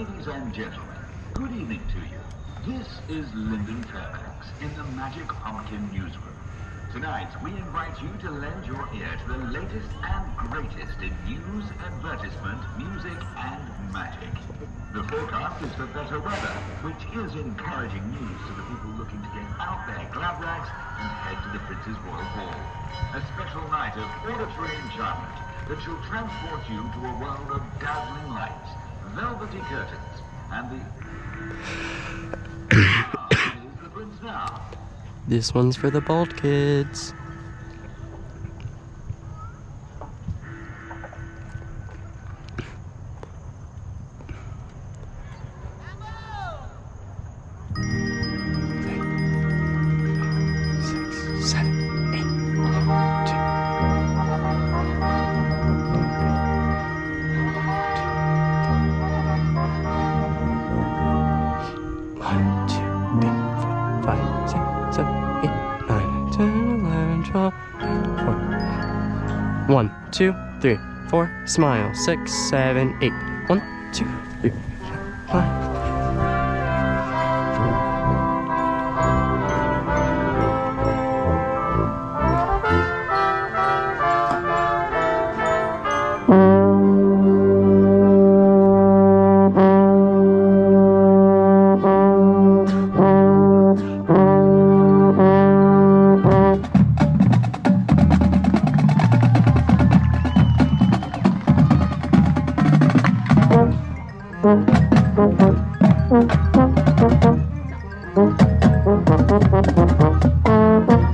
Ladies and gentlemen, good evening to you. This is Lyndon Fairbanks in the Magic Pumpkin Newsroom. Tonight, we invite you to lend your ear to the latest and greatest in news, advertisement, music, and magic. The forecast is for better weather, which is encouraging news to the people looking to get out their glad rags and head to the Prince's Royal Ball. A special night of auditory enchantment that shall transport you to a world of dazzling lights, velvety curtains, and the... Is the Prince now? This one's for the bald kids. One, two, three, four, smile, 6, 7, 8. 1, 2, 3, 5.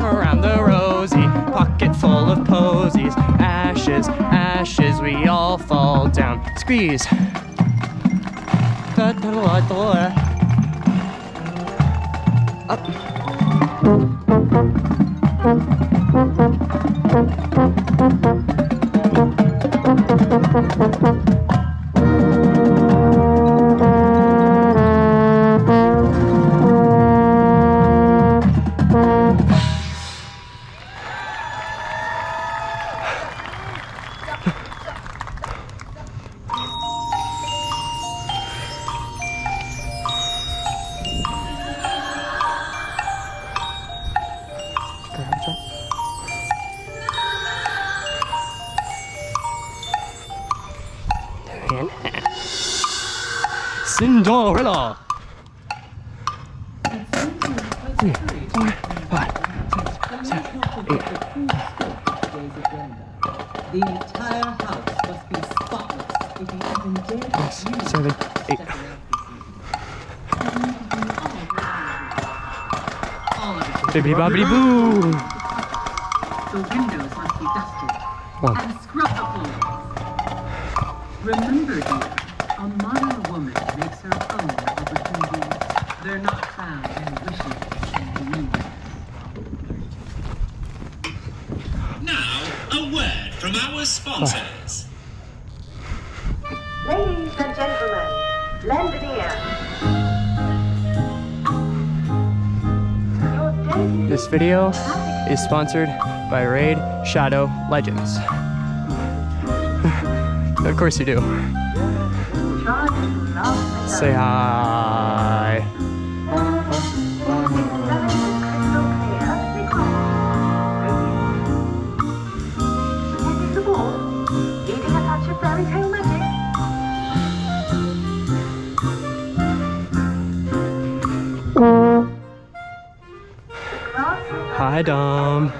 Around the rosy, pocket full of posies, ashes, ashes, we all fall down. Squeeze. Up. Cinderella. 3, 4, 5, 6, 7, 8. The entire house must be spotless if you even dare 6, 7, 8. Bibbidi bobbidi boo. The windows must be dusted 1. and scrub the floors. Remember, dear, a modern woman makes her own opportunities. They're not found in wishes and dreams. Now, a word from our sponsors. Ladies and gentlemen, lend an ear. This video is sponsored by Raid Shadow Legends. Of course you do. Say hi. Hi, Dom.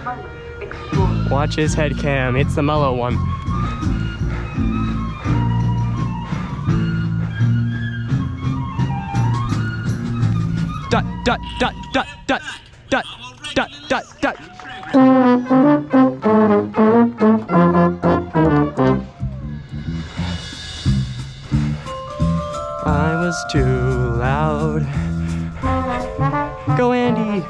Watch his head cam. It's the mellow one. Dot, dot, dot, dot, dot, dot, dot, dot, dot. I was too loud. Go, Andy.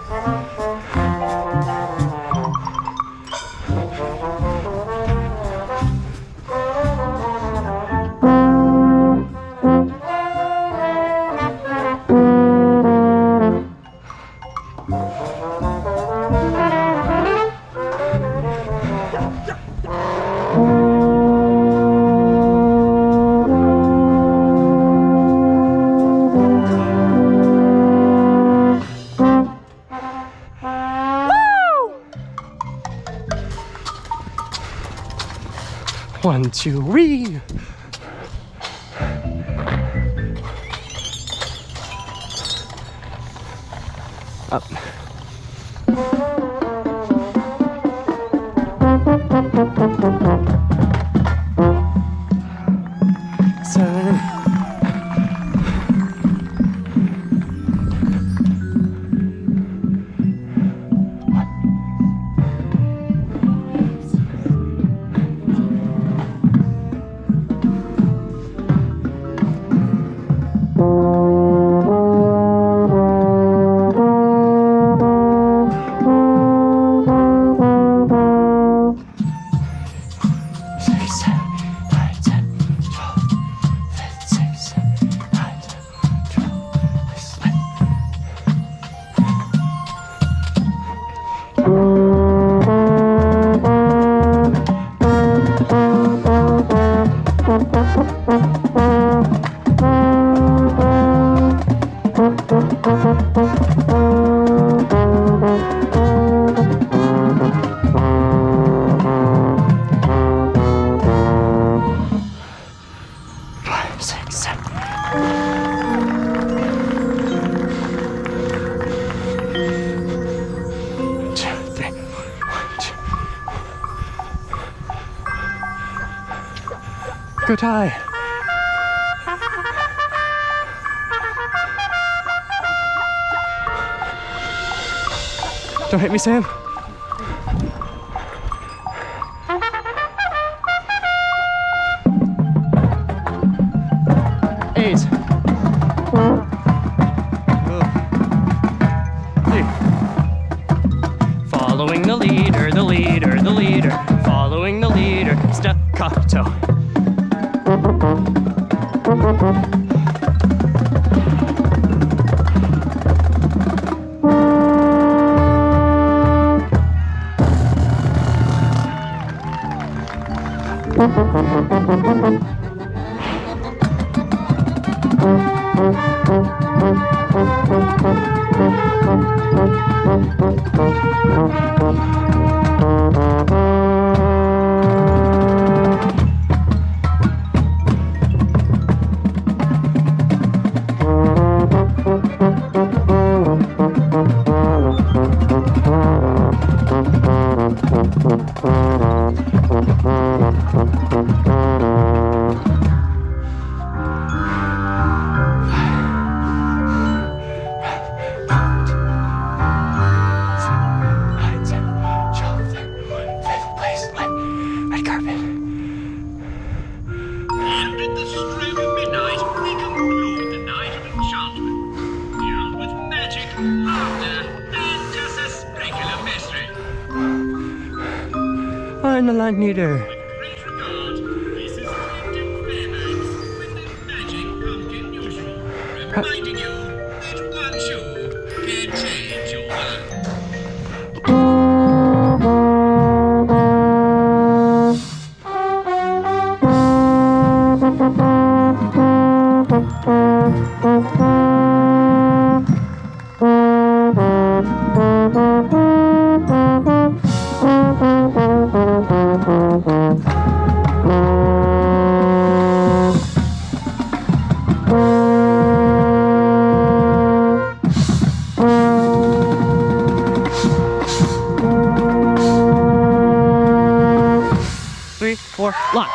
1, 2, wee. Up. 7. Go tie. Don't hit me, Sam. Eight. Following the leader, the leader, the leader. Following the leader, staccato. 9 meter. Great regard. This is Captain Fairbanks with the magic pumpkin usual, reminding you that one shoe can change your world. Lock.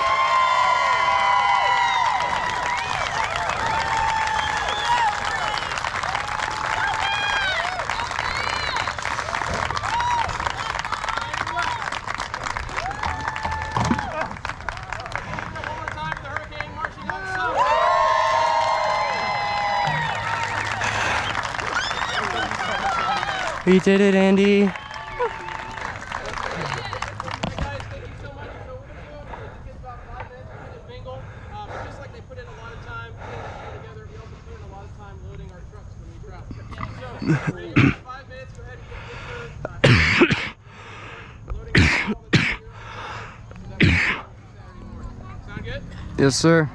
We did it, Andy. So, 5 minutes, go ahead and get your loading. Sound good? Yes, sir.